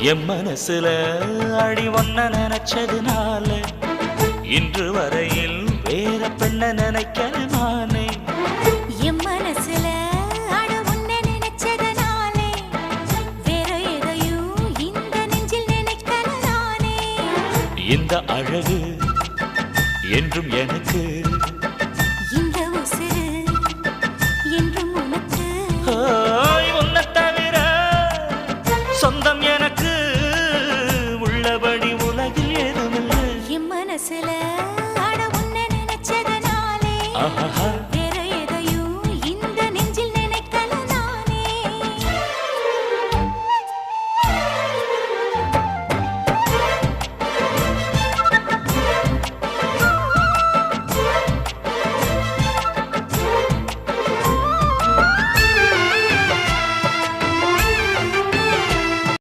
என் மனசுல அடி ஒன்ன நினைச்சதுனால இன்று வரையில் வேற பெண்ண நினைக்கிற நானே. என் மனசுல அட உன்னை நினைச்சதுனாலே வேற எதையும் இந்த நெஞ்சில் நினைக்கிற நானே. இந்த அழகு என்றும் எனக்கு, இந்த உசுரு என்றும் உனக்கு. உன்னை தவிர சொந்தம் எனக்கு உள்ளபடி உலகில் ஏதுமில்லை. என் மனசுல அட உன்னை நினைச்சதுனாலே ஆஹா